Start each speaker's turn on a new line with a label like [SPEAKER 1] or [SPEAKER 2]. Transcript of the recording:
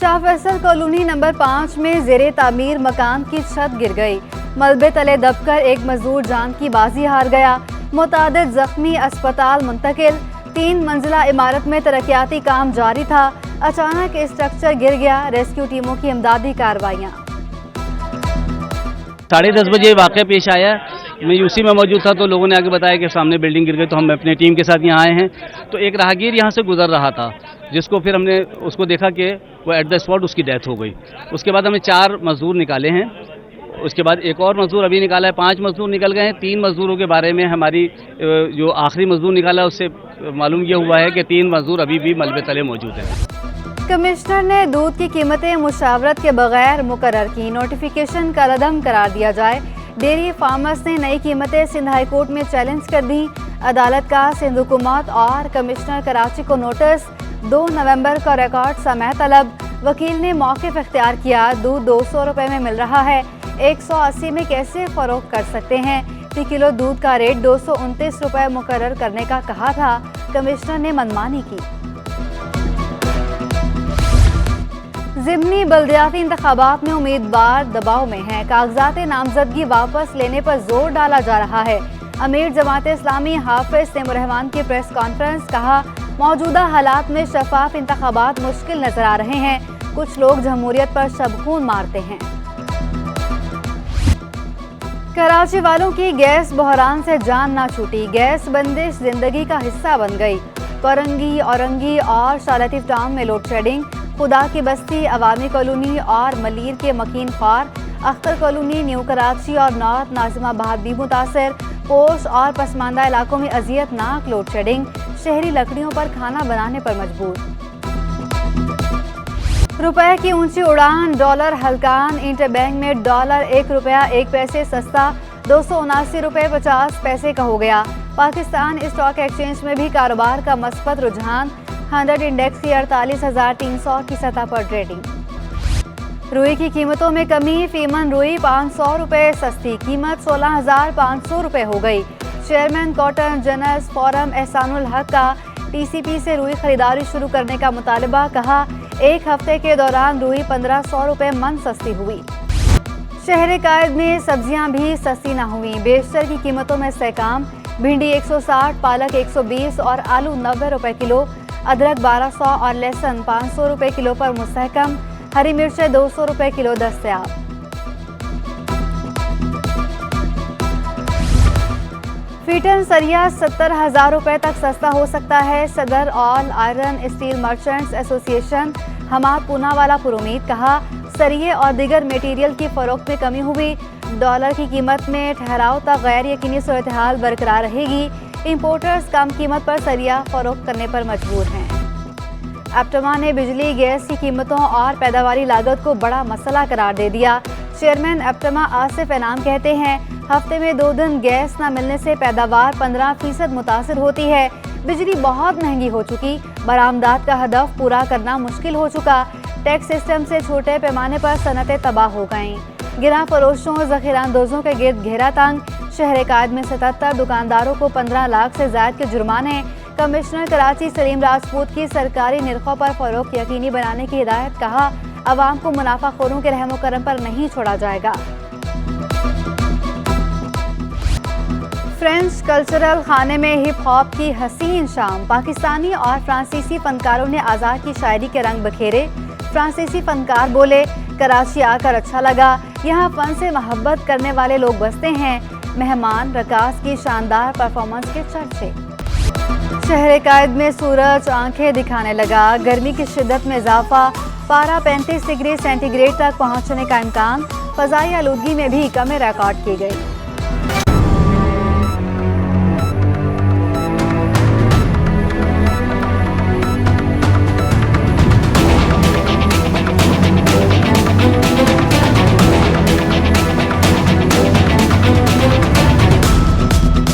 [SPEAKER 1] Shah Faisal colony number 5 में जेरे तामीर मकान की छत गिर गई। मलबे तले दबकर एक मजदूर जान की बाजी हार गया। मुतादिद जख्मी अस्पताल मुंतकिल। 3 मंजिला इमारत में तरक्याती काम जारी था। अचानक स्ट्रक्चर गिर गया। रेस्क्यू टीमों की इमदादी कार्रवाइयाँ।
[SPEAKER 2] 10:30 बजे वाक़या पेश आया। मैं यूसी में मौजूद था तो लोगों ने आगे बताया कि सामने बिल्डिंग गिर गई, तो हम अपनी टीम के साथ यहाँ आए हैं। तो एक राहगीर यहाँ से गुजर रहा था, जिसको फिर हमने उसको देखा कि वो एट द स्पॉट उसकी डेथ हो गई। उसके बाद हमने 4 मजदूर निकाले हैं। उसके बाद एक और मजदूर अभी निकाला है। 5 मजदूर निकल गए हैं। 3 मजदूरों के बारे में हमारी जो आखिरी मजदूर निकाला है उससे मालूम यह हुआ है कि 3 मजदूर अभी भी मलबे तले मौजूद हैं।
[SPEAKER 1] कमिश्नर ने दूध की कीमतें मुशावरत के बगैर मुकर्रर की। नोटिफिकेशन का रदम करार दिया जाए। डेयरी फार्मर्स ने नई कीमतें सिंध हाई कोर्ट में चैलेंज कर दी। अदालत का सिंध हुकूमत और कमिश्नर कराची को नोटिस। 2 नवंबर का रिकॉर्ड समय तलब। वकील ने मौक़िफ़ इख्तियार किया। दूध 200 रुपये में मिल रहा है, 180 में कैसे फ़रोख्त कर सकते हैं। फी किलो दूध का रेट 229 रुपये मुकर्रर करने का कहा था। कमिश्नर ने मनमानी की। ज़िमनी बल्दियाती इंतखाबात में उम्मीदवार दबाव में हैं। कागजात नामजदगी वापस लेने पर जोर डाला जा रहा है। अमीर जमात इस्लामी हाफिज तैमूर रहमान की प्रेस कॉन्फ्रेंस। कहा, मौजूदा हालात में शफाफ इंतखाबात मुश्किल नजर आ रहे हैं। कुछ लोग जमहूरियत पर शबखून मारते हैं। कराची वालों की गैस बहरान से जान ना छूटी। गैस बंदिश जिंदगी का हिस्सा बन गई। कोरंगी, औरंगी और शालतीफ टाउन में लोड शेडिंग। खुदा की बस्ती, अवामी कॉलोनी और मलीर के मकीन ख्वार, अख्तर कॉलोनी, न्यू कराची और नॉर्थ नाजिमाबाद भी मुतासर। पोश और पसमानदा इलाकों में अजियतनाक लोड शेडिंग। शहरी लकड़ियों पर खाना बनाने पर मजबूर। रुपए की ऊंची उड़ान। डॉलर हल्कान। इंटरबैंक में डॉलर 1 रुपया 1 पैसे सस्ता 279 रुपये 50 पैसे का हो गया। पाकिस्तान स्टॉक एक्सचेंज में भी कारोबार का मस्बत रुझान। 100 इंडेक्स की 48,300 की सतह पर ट्रेडिंग। रुई की कीमतों में कमी। फीमन रुई 500 रुपये सस्ती। कीमत 16,500 रुपये हो गई। Chairman cotton generals forum Ehsanul हक का टीसीपी से रुई खरीदारी शुरू करने का मुतालबा। कहा, 1 हफ्ते के दौरान रुई 1500 रुपये मन सस्ती हुई। शहर कायद में सब्जियां भी सस्ती न हुई। बेशतर की कीमतों में सहकाम। भिंडी 160, पालक 120 और आलू 90 रुपये किलो। अदरक 1200 और लहसुन 500 रुपये किलो पर मुस्तहकम। हरी मिर्चें 200 रुपये किलो दस्तयाब। फीटन सरिया 70,000 रुपये तक सस्ता हो सकता है। सदर all iron steel merchants association Hammad Poonawala पुरुमीद। कहा, सरिये और दीगर मटेरियल की फरोख्त में कमी हुई। डॉलर की कीमत में ठहराव तक गैर यकीनी सूरत हाल बरकरार रहेगी। इंपोर्टर्स कम कीमत पर सरिया फरोख्त करने पर मजबूर हैं। एप्टमा ने बिजली गैस की कीमतों और पैदावारी लागत को बड़ा मसला करार दे दिया। चेयरमैन एप्टमा आसिफ इनाम कहते हैं, हफ्ते में 2 दिन गैस न मिलने से पैदावार 15% मुतासर होती है। बिजली बहुत महंगी हो चुकी। बरामदात का हदफ पूरा करना मुश्किल हो चुका। टैक्स सिस्टम से छोटे पैमाने पर सनतें तबाह हो गईं। गिरा फरोशों ज़ख़ीरांदोज़ों के गिर्द घेरा तंग। शहर कायद में 77 दुकानदारों को 15 लाख से ज़ायद के जुर्माने। कमिश्नर कराची सलीम राजपूत की सरकारी निरखों पर फ़रोख्त यकीनी बनाने की हिदायत। कहा, अवाम को मुनाफाखोरों के रहमो करम पर नहीं छोड़ा जाएगा। फ्रेंच कल्चरल खाने में हिप हॉप की हसीन शाम। पाकिस्तानी और फ्रांसीसी फनकारों ने आज़ाद की शायरी के रंग बखेरे। फ्रांसीसी फनकार बोले, कराची आकर अच्छा लगा। यहाँ फ़न से मोहब्बत करने वाले लोग बसते हैं। मेहमान रकास की शानदार परफॉर्मेंस के चर्चे। शहर कायद में सूरज आंखें दिखाने लगा। गर्मी की शिद्दत में इजाफा। पारा 35 डिग्री सेंटीग्रेड तक पहुँचने का इम्कान। फ़ज़ाई आलूदगी में भी कमी रिकॉर्ड की गई।